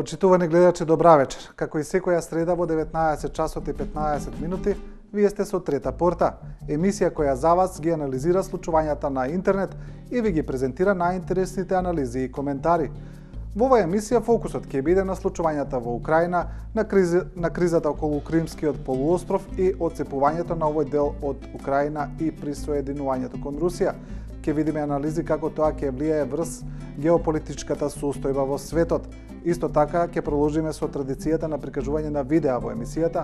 Почитувани гледачи, добра вечер. Како и секоја среда во 19 часот и 15 минути, вие сте со Трета порта, емисија која за вас ги анализира случувањата на интернет и ви ги презентира најинтересните анализи и коментари. Во оваа емисија фокусот ќе биде на случувањата во Украина, на кризата околу Кримскиот полуостров и отцепувањето на овој дел од Украина и присоединувањето кон Русија. Ќе видиме анализи како тоа ќе влијае врз геополитичката состојба во светот. Исто така ќе продолжиме со традицијата на прикажување на видеа во емисијата.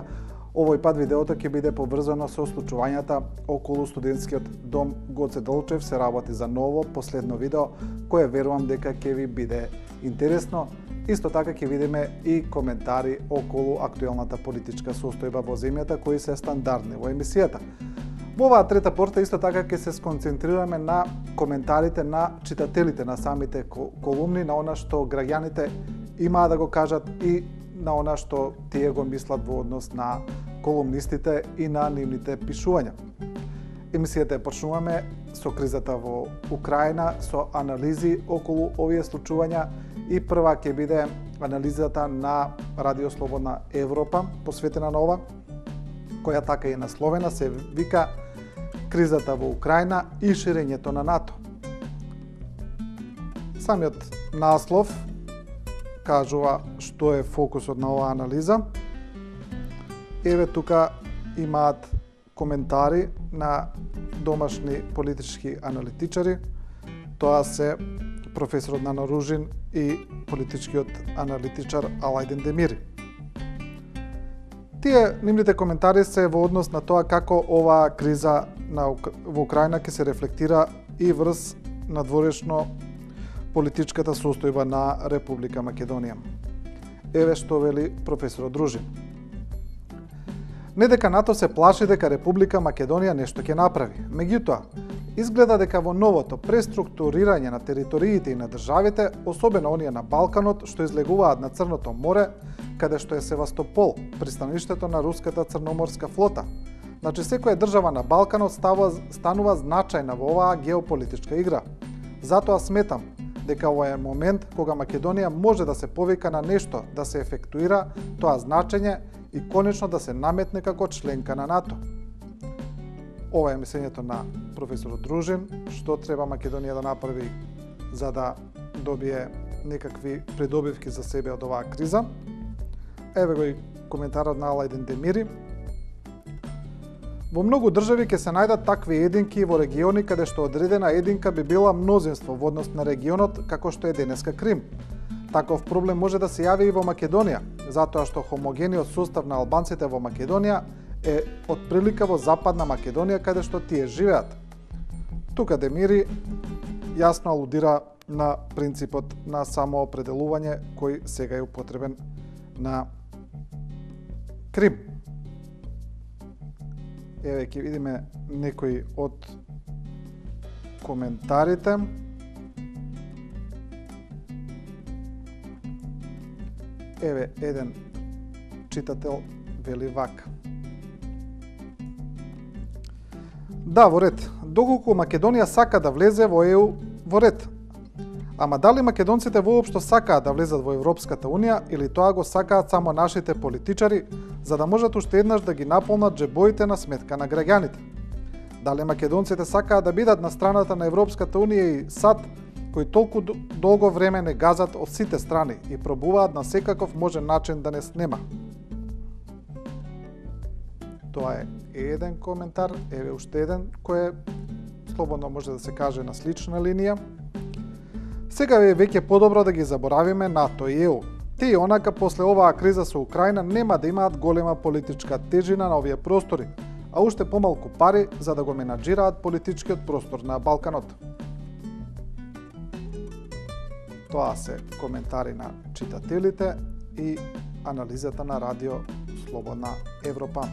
Овој пат видеото ќе биде поврзано со случувањата околу студентскиот дом Гоце Делчев. Се работи за ново, последно видео, кое верувам дека ќе ви биде интересно. Исто така ќе видиме и коментари околу актуелната политичка состојба во земјата, кои се стандардни во емисијата. Во оваа трета порта исто така ќе се сконцентрираме на коментарите на читателите на самите колумни, на она што граѓаните имаа да го кажат и на она што тие го мислат во однос на колумнистите и на нивните пишувања. Емисијата ја почнуваме со кризата во Украина, со анализи околу овие случувања и прва ќе биде анализата на Радио Слободна Европа, посветена на ова, која така е насловена, се вика Кризата во Украина и ширењето на НАТО. Самиот наслов кажува што е фокусот на оваа анализа. Еве тука имаат коментари на домашни политички аналитичари. Тоа се професорот Нано Ружин и политичкиот аналитичар Алајдин Демири. Тие нивните коментари се во однос на тоа како оваа криза во Украина ќе се рефлектира и врз надворешно политичката состојба на Република Македонија. Еве што вели професорот Ружин. Не дека НАТО се плаши дека Република Македонија нешто ќе направи. Меѓутоа, изгледа дека во новото преструктурирање на териториите и на државите, особено оние на Балканот што излегуваат на Црното море, каде што е Севастопол, пристаништето на руската црноморска флота. Значи, секоја држава на Балканот станува значајна во оваа геополитичка игра. Затоа сметам дека ова е момент кога Македонија може да се повика на нешто, да се ефектуира тоа значење и конечно да се наметне како членка на НАТО. Ова е мислењето на професорот Ружин, што треба Македонија да направи за да добие некакви придобивки за себе од оваа криза. Еве го и коментарот на Алајдин Демири. Во многу држави ќе се најдат такви единки во региони каде што одредена единка би била мнозинство во однос на регионот како што е денеска Крим. Таков проблем може да се јави и во Македонија, затоа што хомогениот состав на албанците во Македонија е отприлика во Западна Македонија каде што тие живеат. Тука Демири јасно алудира на принципот на самоопределување кој сега е употребен на Крим. Еве ќе видиме некои од коментарите. Еве еден читател вели вака. Да, во ред. Доколку Македонија сака да влезе во ЕУ, во ред. Ама дали македонците воопшто сакаат да влезат во Европската Унија или тоа го сакаат само нашите политичари, за да можат уште еднаш да ги наполнат джебоите на сметка на граѓаните? Дали македонците сакаат да бидат на страната на Европската Унија и САД, кои толку долго време не газат од сите страни и пробуваат на секаков можен начин да не снема? Тоа е еден коментар, еве уште еден кој слободно може да се каже на слична линија. Сега е веќе подобро да ги заборавиме НАТО и ЕУ. Тие онака после оваа криза со Украина нема да имаат голема политичка тежина на овие простори, а уште помалку пари за да го менаџираат политичкиот простор на Балканот. Тоа се коментари на читателите и анализата на Радио Слободна Европа.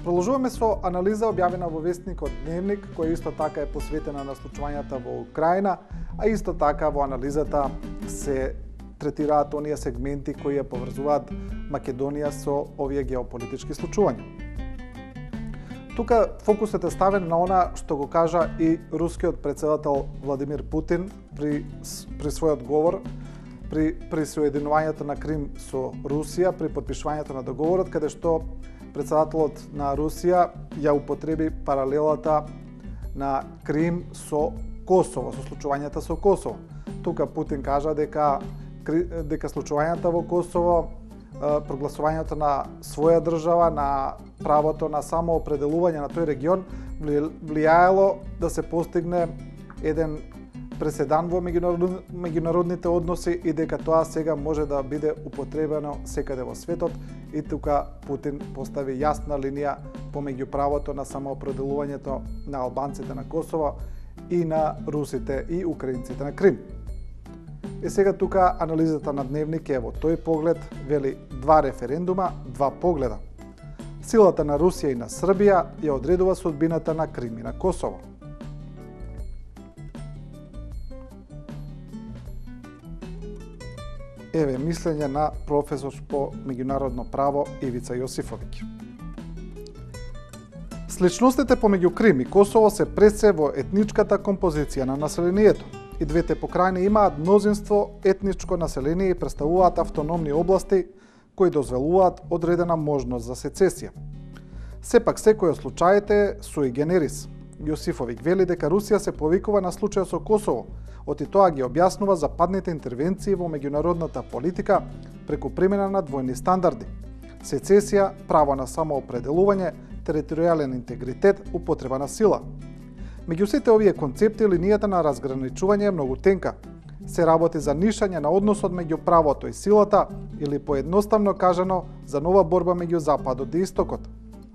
Продолжуваме со анализа објавена во вестникот Дневник, која исто така е посветена на случувањата во Украина, а исто така во анализата се третираат оние сегменти кои ја поврзуваат Македонија со овие геополитички случувања. Тука фокусот е ставен на она што го кажа и рускиот претседател Владимир Путин при својот говор при присоединувањето на Крим со Русија, при подпишувањето на договорот, каде што председателот на Русија ја употреби паралелата на Крим со Косово, со случувањата со Косово. Тука Путин кажа дека случувањата во Косово, прогласувањето на своја држава, на правото на самоопределување на тој регион, влијаело да се постигне еден преседан во меѓународните односи и дека тоа сега може да биде употребено секаде во светот, и тука Путин постави јасна линија помеѓу правото на самоопределувањето на албанците на Косово и на русите и украинците на Крим. И сега тука анализата на Дневник е во тој поглед, вели: два референдума, два погледа. Силата на Русија и на Србија ја одредува судбината на Крим и на Косово. Еве мислење на професор по меѓународно право Ивица Јосифовиќ. Сличностите помеѓу Крим и Косово се пресе во етничката композиција на населението. И двете покрајни имаат мнозинство етничко население и представуваат автономни области кои дозволуваат одредена можност за сецесија. Сепак секој од случаите суи генерис. Јосифовиќ вели дека Русија се повикува на случајот со Косово, оти тоа ги објаснува западните интервенции во меѓународната политика преку примена на двојни стандарди: сецесија, право на самоопределување, територијален интегритет, употреба на сила. Меѓу сите овие концепти линијата на разграничување е многу тенка. Се работи за нишање на односот меѓу правото и силата, или поедноставно кажано за нова борба меѓу Западот и Истокот.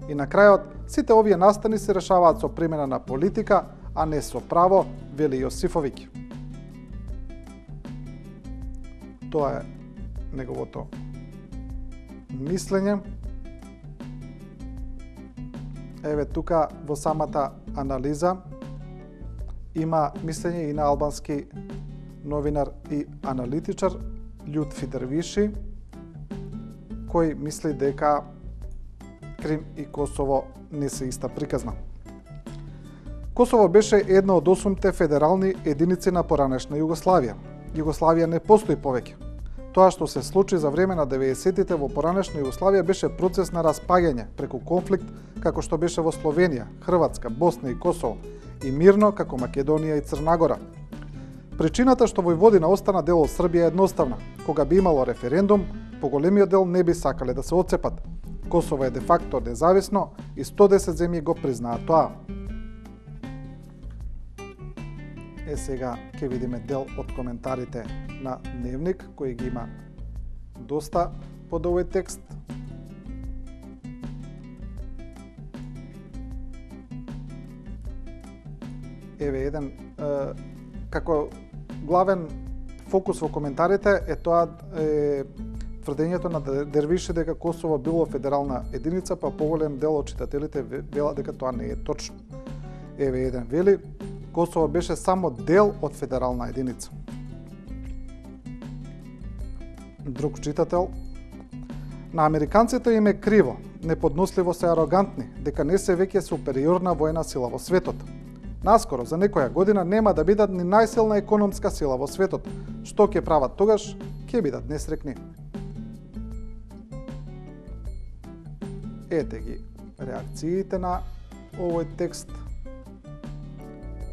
И на крајот, сите овие настани се решаваат со примена на политика, а не со право, вели Јосифовиќ. Тоа е неговото мислење. Еве тука во самата анализа има мислење и на албански новинар и аналитичар Љутфи Дервиши, кој мисли дека Крим и Косово не се иста приказна. Косово беше една од 8 федерални единици на поранешна Југославија. Југославија не постои повеќе. Тоа што се случи за време на 90-тите во поранешна Југославија беше процес на распаѓање преку конфликт како што беше во Словенија, Хрватска, Босна и Косово, и мирно како Македонија и Црна Гора. Причината што Војводина остана дел од Србија е едноставна. Кога би имало референдум, поголемиот дел не би сакале да се отцепат. Косово е де факто независно и 110 земји го признаат тоа. Сега ќе видиме дел од коментарите на Дневник, кои ги има доста под овој текст. Еве еден, како главен фокус во коментарите е тоа тврдењето на Дервиши дека Косово било федерална единица, па поголем дел од читателите велат дека тоа не е точно. Еве еден вели: Косово беше само дел од федерална единица. Друг читател: на американците им е криво, неподносливо се арогантни, дека не се веќе супериорна војна сила во светот. Наскоро, за некоја година, нема да бидат ни најсилна економска сила во светот. Што ќе прават тогаш? Ќе бидат несрекни. Ете ги реакциите на овој текст.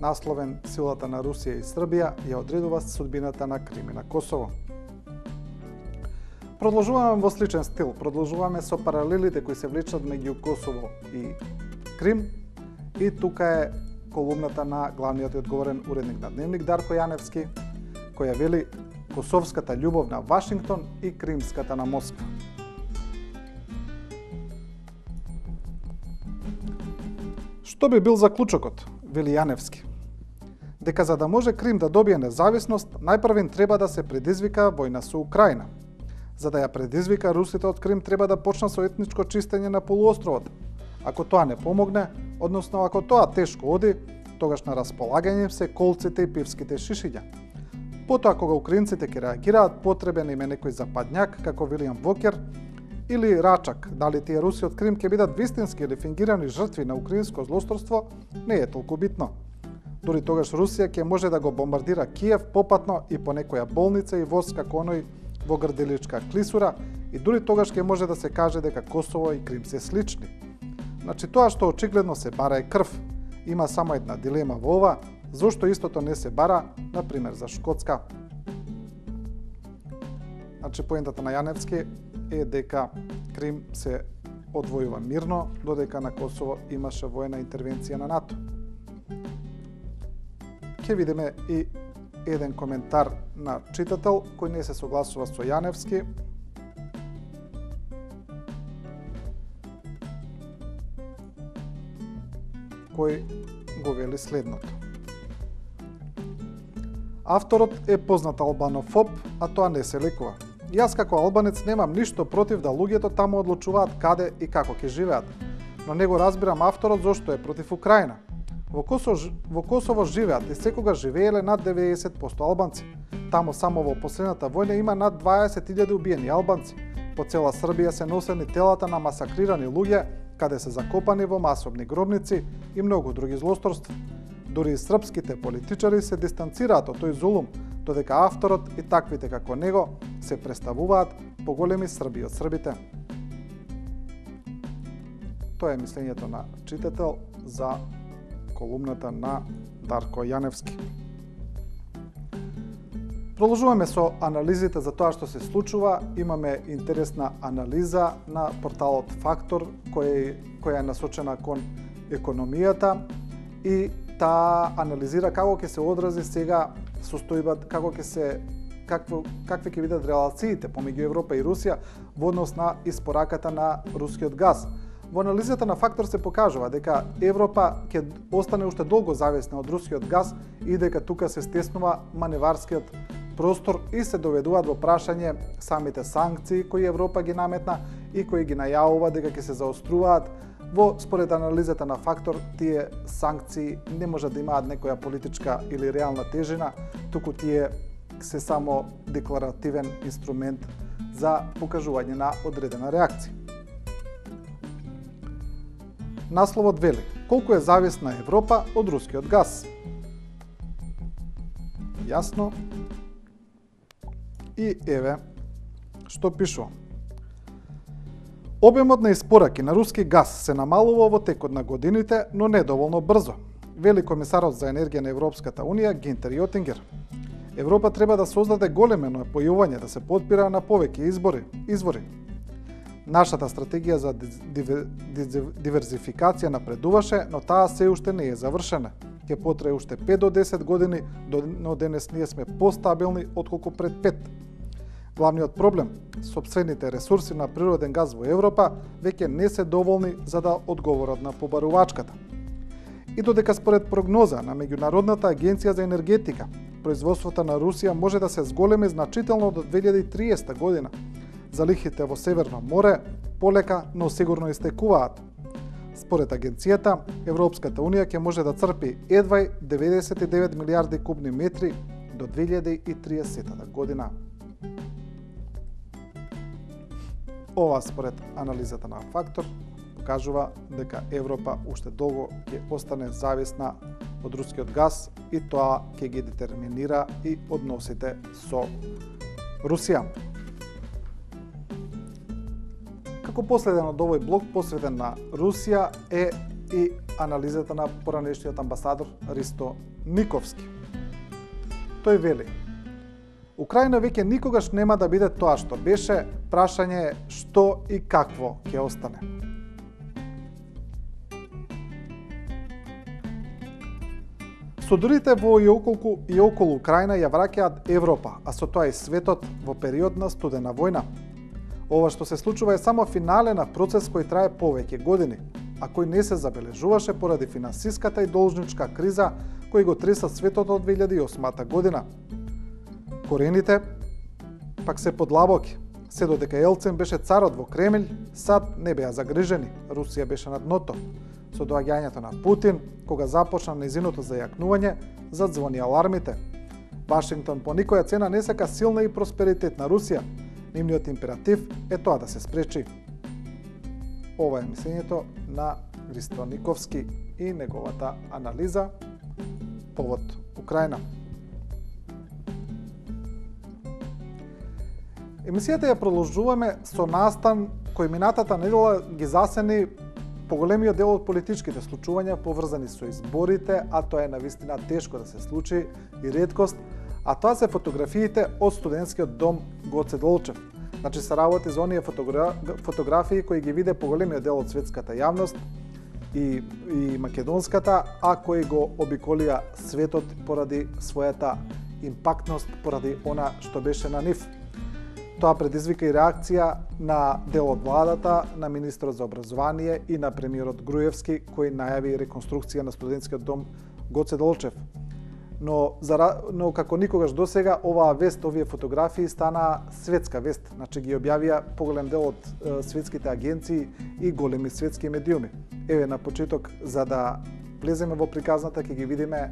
Насловен: силата на Русија и Србија ја одредува судбината на Крим и на Косово. Продолжуваме во сличен стил. Продолжуваме со паралелите кои се влечат меѓу Косово и Крим. И тука е колумната на главниот и одговорен уредник на Дневник Дарко Јаневски, која вели: косовската љубов на Вашингтон и кримската на Москва. Што би бил заклучокот, вели Јаневски? Дека за да може Крим да добие независност, најпрвен треба да се предизвика војна со Украина. За да ја предизвика, русите од Крим треба да почнат со етничко чистење на полуостровот. Ако тоа не помогне, односно ако тоа тешко оди, тогаш на располагање се колците и пивските шишиња. Потоа, кога украинците ќе реагираат, потребен им е некој западњак, како Вилијам Вокер, или Рачак. Дали тие руси од Крим ќе бидат вистински или фингирани жртви на украинско злосторство, не е толку битно. Дури тогаш Русија ќе може да го бомбардира Киев попатно и по некоја болница и воз како оној во Грделичка клисура, и дури тогаш ќе може да се каже дека Косово и Крим се слични. Значи тоа што очигледно се бара е крв. Има само една дилема во ова, зошто истото не се бара, на пример за Шкотска. Значи поентата на Јаневски е дека Крим се одвојува мирно, додека на Косово имаше воена интервенција на НАТО. Ќе видиме и еден коментар на читател кој не се согласува со Јаневски. Кој го вели следното. Авторот е познат албанофоб, а тоа не се лекува. Јас како албанец немам ништо против да луѓето таму одлучуваат каде и како ќе живеат, но не го разбирам авторот зошто е против Украина. Во Косово живеат и секогаш живееле над 90% албанци. Таму само во последната војна има над 20.000 убиени албанци. По цела Србија се носени телата на масакрирани луѓе, каде се закопани во масовни гробници и многу други злосторства. Дури и српските политичари се дистанцираат од тој зулум, додека авторот и таквите како него се представуваат поголеми Срби од србите. Тоа е мислењето на читател за колумната на Дарко Јаневски. Продолжуваме со анализите за тоа што се случува. Имаме интересна анализа на порталот Фактор, која е насочена кон економијата и таа анализира како ќе се одрази сега состојбата, какви ќе бидат релациите помеѓу Европа и Русија во однос на испораката на рускиот газ. Во анализата на Фактор се покажува дека Европа ќе остане уште долго зависна од рускиот газ и дека тука се стеснува маневарскиот простор и се доведуваат во прашање самите санкции кои Европа ги наметна и кои ги најавува дека ќе се заоструваат. Според анализата на Фактор, тие санкции не може да имаат некоја политичка или реална тежина, туку тие се само декларативен инструмент за покажување на одредена реакција. Насловот вели: колку е зависна Европа од рускиот газ? Јасно. И еве што пишува. Обемот на испораки на руски газ се намалува во текот на годините, но не доволно брзо, вели комесарот за енергија на Европската Унија Гинтер Јотингер. Европа треба да создаде големо напојување, да се подпира на повеќе извори. Нашата стратегија за диверзификација напредуваше, но таа се уште не е завршена. Ќе потрае уште 5 до 10 години, но денес ние сме постабилни отколку пред 5. Главниот проблем, сопствените ресурси на природен газ во Европа веќе не се доволни за да одговорат на побарувачката. И додека според прогноза на Меѓународната агенција за енергетика, производството на Русија може да се зголеми значително до 2030 година, залихите во Северно море полека, но сигурно истекуваат. Според агенцијата, Европската Унија ќе може да црпи едвај 99 милиарди кубни метри до 2030 година. Ова според анализата на Фактор покажува дека Европа уште долго ќе остане зависна од рускиот газ и тоа ќе ги детерминира и односите со Русија. Како последен од овој блок посветен на Русија е и анализата на поранешниот амбасадор Ристо Никовски. Тој вели: Украина веќе никогаш нема да биде тоа што беше, прашање е што и какво ќе остане. Судорите во и околу Украина ја враќаат Европа, а со тоа и светот во период на студена војна. Ова што се случува е само финале на процес кој трае повеќе години, а кој не се забележуваше поради финансиската и должничка криза кој го треса светот од 2008 година. Корените пак се подлабоки. Се додека Елцин беше царот во Кремљ, сад не беа загрижени, Русија беше на дното. Со доаѓањето на Путин, кога започна незиното зајакнување, задзвони алармите. Вашингтон по никоја цена не сака силна и просперитетна Русија. Нивниот императив е тоа да се спречи. Ова е мислењето на Ристо Никовски и неговата анализа. повод Украина. Емисијата ја продолжуваме со настан кој минатата недела ги засени поголемиот дел од политичките случувања поврзани со изборите, а тоа е навистина тешко да се случи и реткост, а тоа се фотографиите од студентскиот дом Гоце Делчев. Значи се работи за оние фотографии кои ги виде поголемиот дел од светската јавност и македонската, а кои го обиколија светот поради својата импактност, поради она што беше на нив. Тоа предизвика и реакција на дел од владата, на министерот за образование и на премиерот Груевски, кој најави реконструкција на студентскиот дом Гоце Делчев. Но како никогаш досега, оваа вест, овие фотографии стана светска вест. Значи ги објавија поголем дел од светските агенции и големи светски медиуми. Еве на почеток, за да влеземе во приказната, ќе ги видиме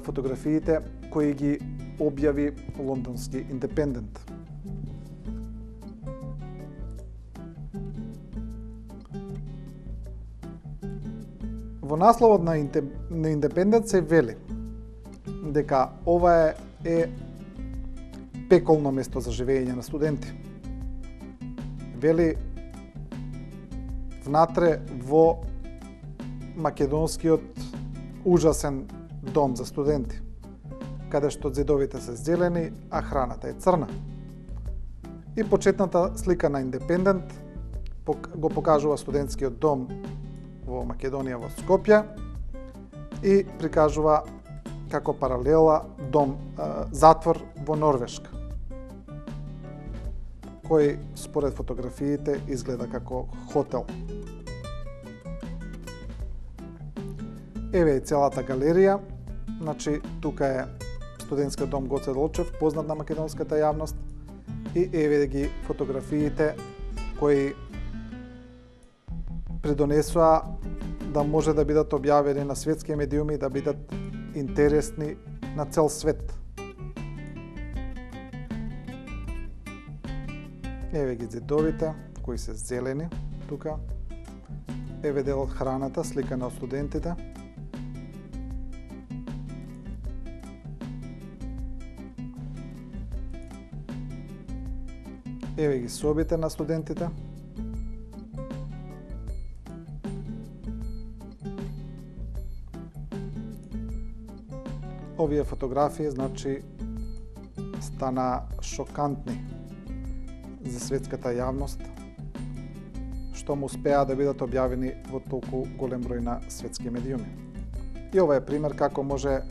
фотографиите кои ги објави лондонски Индепендент. Во насловот на Индепендент се вели дека ова е пеколно место за живење на студенти. Вели внатре во македонскиот ужасен дом за студенти, каде што зидовите се зелени, а храната е црна. И почетната слика на Индепендент го покажува студентскиот дом во Македонија, во Скопје, и прикажува како паралела затвор во Норвешка, кој според фотографиите изгледа како хотел. Еве и целата галерија, значи тука е студентскиот дом Гоце Делчев, познат на македонската јавност, и еве ги фотографиите кои придонесоа да може да бидат објавени на светски медиуми, да бидат интересни на цел свет. Еве ги зидовите кои се зелени тука. Еве дел од храната, слика на студентите. Еве ги собите на студентите. Овие фотографии, значи, стана шокантни за светската јавност, што му успеа да бидат објавени во толку голем број на светски медиуми. И ова е пример како може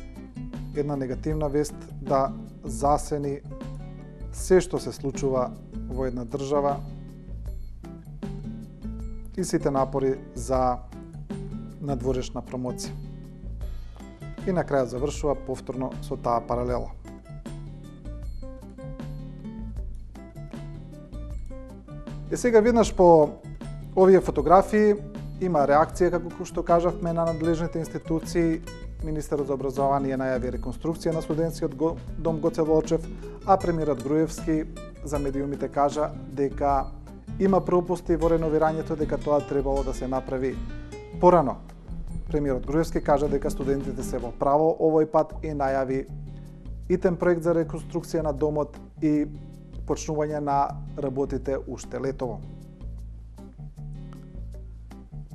една негативна вест да засени се што се случува во една држава и сите напори за надворешна промоција. И на крајот завршува повторно со таа паралела. И сега виднаш по овие фотографии има реакција, како што кажавме, на надлежните институции. Министерот за образование најави реконструкција на студентскиот дом Гоце Делчев, а премиерот Груевски за медиумите кажа дека има пропусти во реновирањето, дека тоа требало да се направи порано. Премиерот Груевски кажа дека студентите се во право овој пат и најави итен проект за реконструкција на домот и почнување на работите уште летово.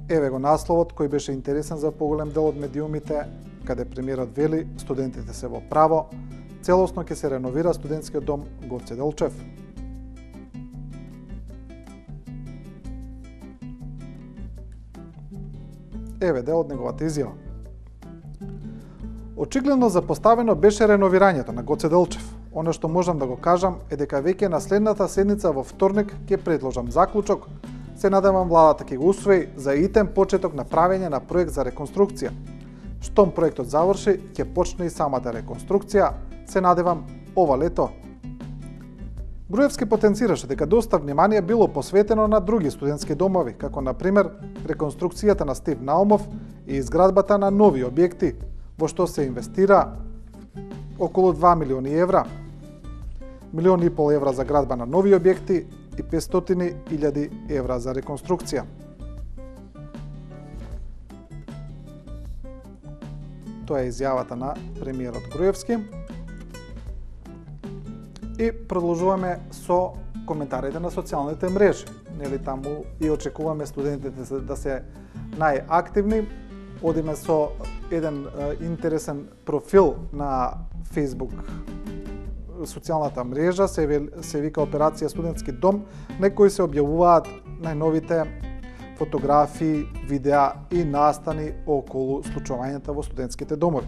Еве го насловот кој беше интересен за поголем дел од медиумите, каде премиерот вели студентите се во право, целосно ќе се реновира студентскиот дом Гоце Делчев. Еве дел од неговата изјава. Очигледно запоставено беше реновирањето на Гоце Делчев. Оно што можам да го кажам е дека веќе на следната седница во вторник ќе предложам заклучок. Се надевам владата ќе го усвои за итен почеток на правење на проект за реконструкција. Штом проектот заврши, ќе почне и самата реконструкција, се надевам ова лето. Груевски потенцираше дека доста внимание било посветено на други студентски домови, како на пример реконструкцијата на Стив Наумов и изградбата на нови објекти, во што се инвестира околу 2 милиони евра. 1,5 милиони евра за градба на нови објекти и 500.000 евра за реконструкција. Тоа е изјавата на премиерот Груевски. И продолжуваме со коментарите на социјалните мрежи. Нели таму и очекуваме студентите да се најактивни. Одиме со еден интересен профил на Facebook социјалната мрежа, се вика Операција Студентски дом, на кој се објавуваат најновите фотографии, видеа и настани околу случувањата во студентските домови.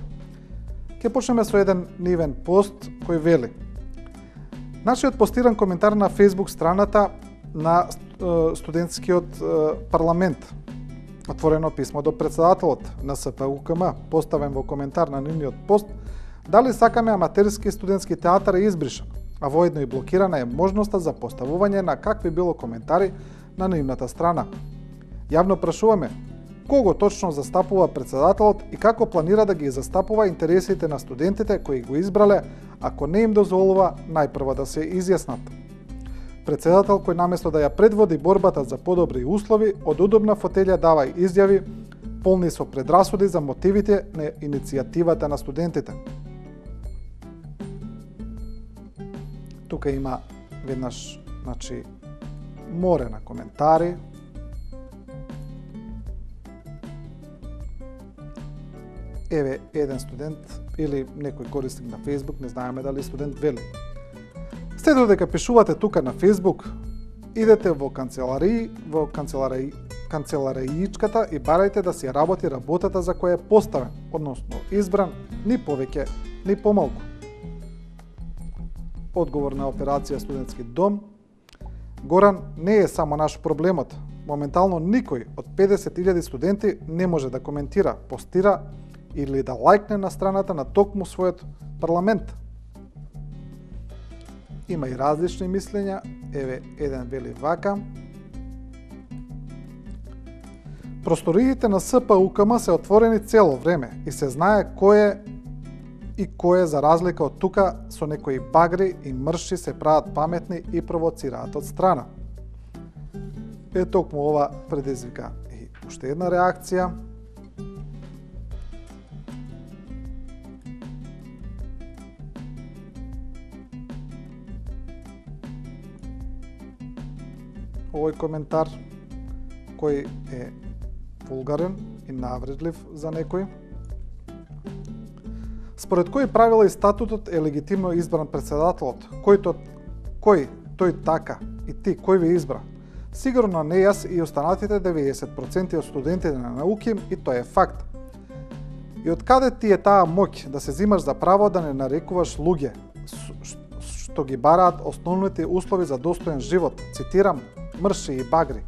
Ќе почнеме со еден нивен пост кој вели: Нашиот постиран коментар на Facebook страната на студентскиот парламент. Отворено писмо до председателот на СПУКМ, поставен во коментар на нивниот пост, дали сакаме аматерски студентски театар е избришан, а воедно и блокирана е можноста за поставување на какви било коментари на нивната страна. Јавно прашуваме, кого точно застапува председателот и како планира да ги застапува интересите на студентите кои го избрале, ако не им дозволува најпрво да се изјаснат. Председател кој наместо да ја предводи борбата за подобри услови, од удобна фотелја дава изјави полни со предрасуди за мотивите на иницијативата на студентите. Тука има веднаш, море на коментари. Еве еден студент или некој корисник на Facebook, не знаеме дали студент, вели: След додека пишувате тука на Facebook, идете во канцелариичката и барајте да си работи работата за која е поставен, односно избран, ни повеќе, ни помалку. Одговор на Операција Студентски дом: Горан, не е само наш проблемот. Моментално никој од 50.000 студенти не може да коментира, постира или да лајкне на страната на токму својот парламент. Има и различни мислења. Еве еден вели вака: Просториите на СПУКМ се отворени цело време и се знае кој за разлика од тука со некои багри и мрши се прават паметни и провоцираат од страна. Токму ова предизвика и уште една реакција. Овој коментар кој е вулгарен и навредлив за некој. Според кои правила и статутот е легитимно избран председателот? Кој тој така и ти кој ви избра? Сигурно не јас и останатите 90% од студентите на науки, и тоа е факт. И од каде ти е таа моќ да се зимаш за право да не нарекуваш луѓе што ги бараат основните услови за достоен живот, цитирам, мрши и багри.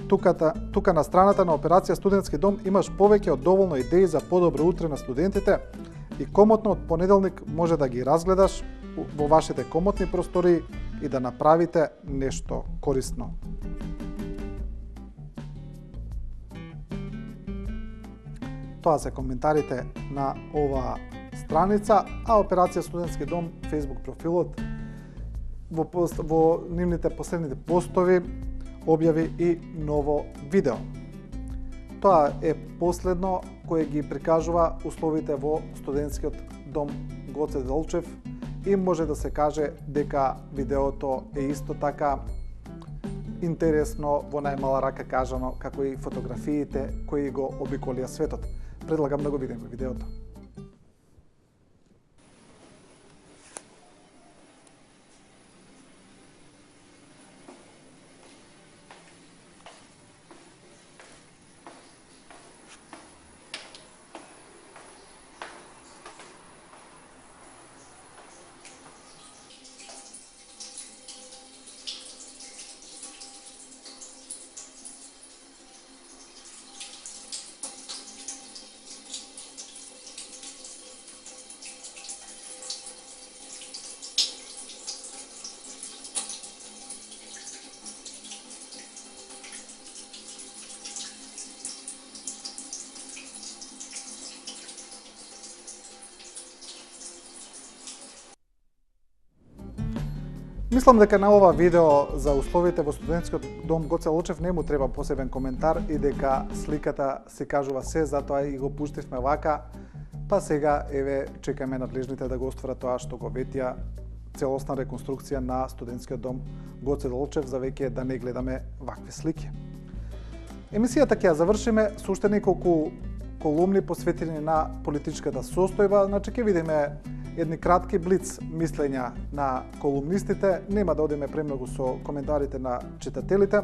Тука на страната на Операција Студентски дом имаш повеќе од доволно идеи за подобро утре на студентите и комотно од понеделник може да ги разгледаш во вашите комотни простори и да направите нешто корисно. Тоа се коментарите на оваа страница, а Операција Студентски дом, Facebook профилот, во нивните последните постови објави и ново видео. Тоа е последно кое ги прикажува условите во студентскиот дом Гоце Делчев и може да се каже дека видеото е исто така интересно, во најмала рака кажано, како и фотографиите кои го обиколија светот. Предлагам да го видиме видеото. Мислам дека на ова видео за условите во студентскиот дом Гоце Делчев не му треба посебен коментар и дека сликата се кажува се, затоа и го пуштивме вака. Па сега, еве, чекаме надлежните да го остварат тоа што го ветија целосна реконструкција на студентскиот дом Гоце Делчев, за веќе да не гледаме вакви слики. Емисијата ќе ја завршиме со уште неколку колумни посветени на политичката состојба, значи ќе видиме едни кратки блиц мислења на колумнистите, нема да одиме премногу со коментарите на читателите,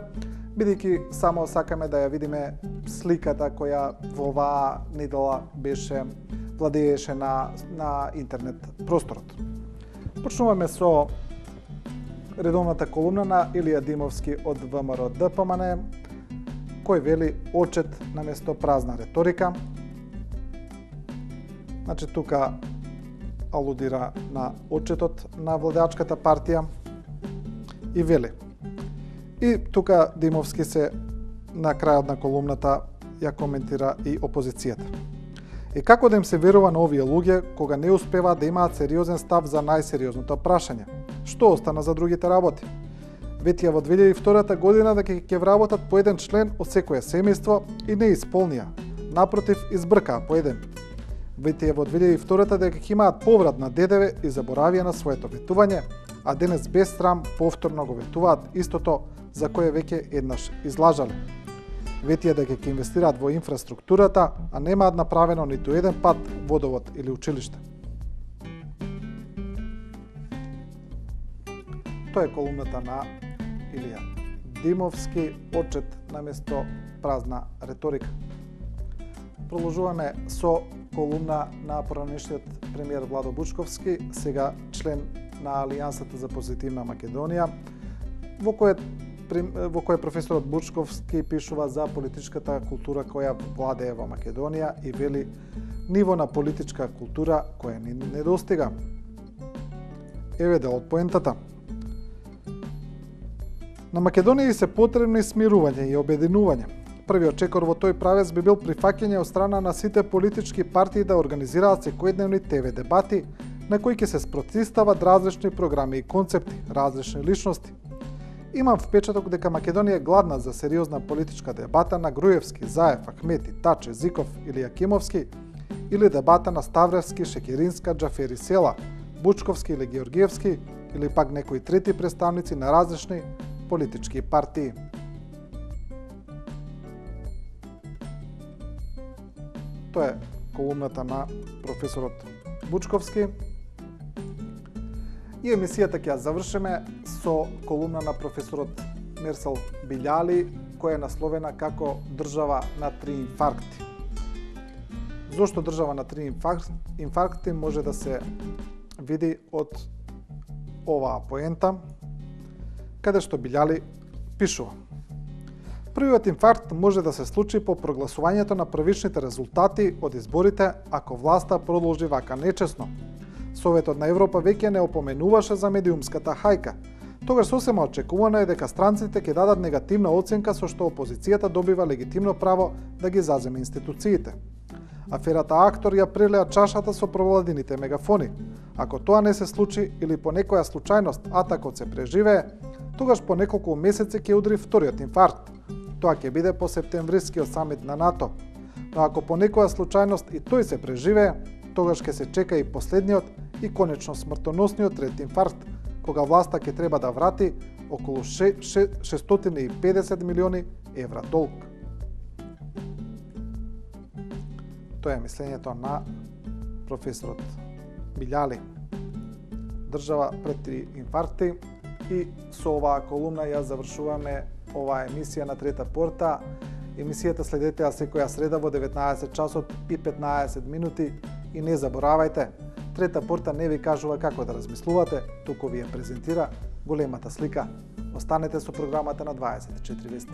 бидејќи само сакаме да ја видиме сликата која во оваа недела беше владееше на интернет просторот. Почнуваме со редовната колумна на Илија Димовски од ВМРО ДПМН, кој вели очет наместо празна реторика. Значи тука алудира на очетот на владеачката партија и вели. И тука Димовски се на крајот на колумната ја коментира и опозицијата. И како да им се верува на овие луѓе кога не успеваат да имаат сериозен став за најсериозното прашање? Што остана за другите работи? Ветија во 2002 година дека ќе вработат по еден член од секое семејство и не исполнија. Напротив, избркаа по еден. Ветија во 2002 дека ќе имаат поврат на ДДВ и заборавија на своето ветување, а денес без срам повторно го ветуваат истото за кое веќе еднаш излажале. Ветија дека ќе инвестираат во инфраструктурата, а немаат направено ниту еден пат водовод или училиште. Тоа е колумната на Илија Димовски, очет наместо празна реторика. Продолжуваме со колумна на поранешниот премиер Владо Бучковски, сега член на Алијансата за позитивна Македонија, во кој професорот Бучковски пишува за политичката култура која владее во Македонија и вели ниво на политичка култура која ни недостига. Еве дел од поентата. На Македонија се потребни смирување и обединување. Првиот чекор во тој правец би бил прифаќање од страна на сите политички партии да организираат секојдневни ТВ дебати на кои ќе се спротивстават различни програми и концепти, различни личности. Имам впечаток дека Македонија е гладна за сериозна политичка дебата на Груевски, Заев, Ахмети, Таче, Зиков или Јакимовски, или дебата на Ставревски, Шекеринска, Џафери Села, Бучковски или Георгиевски, или пак некои трети представници на различни политички партии. Тоа е колумната на професорот Бучковски. И емисијата ќе ја завршиме со колумна на професорот Мерсел Билјали, која е насловена како држава на 3 инфаркти. Зошто држава на 3 инфаркти може да се види од оваа поента, каде што Билјали пишува. Првиот инфаркт може да се случи по прогласувањето на првичните резултати од изборите ако власта продолжи вака нечесно. Советот на Европа веќе не опоменуваше за медиумската хајка. Тогаш сосема очекувано е дека странците ќе дадат негативна оценка со што опозицијата добива легитимно право да ги заземе институциите. Аферата Актор ја прелеа чашата со провладините мегафони. Ако тоа не се случи или по некоја случајност атакот се преживее, тогаш по неколку месеци ќе удри вториот инфаркт. Тоа ќе биде по септемврискиот самит на НАТО. Но ако по некоја случајност и тој се преживее, тогаш ќе се чека и последниот и конечно смртоносниот трети инфаркт, кога власта ќе треба да врати околу 650 милиони евра долг. Тоа е мислењето на професорот Билјали. Држава пред 3 инфаркти. И со оваа колумна ја завршуваме оваа емисија на Трета порта. Емисијата следете ја секоја среда во 19 часот и 15 минути. И не заборавајте, Трета порта не ви кажува како да размислувате, туку ви ја презентира големата слика. Останете со програмата на 24 вести.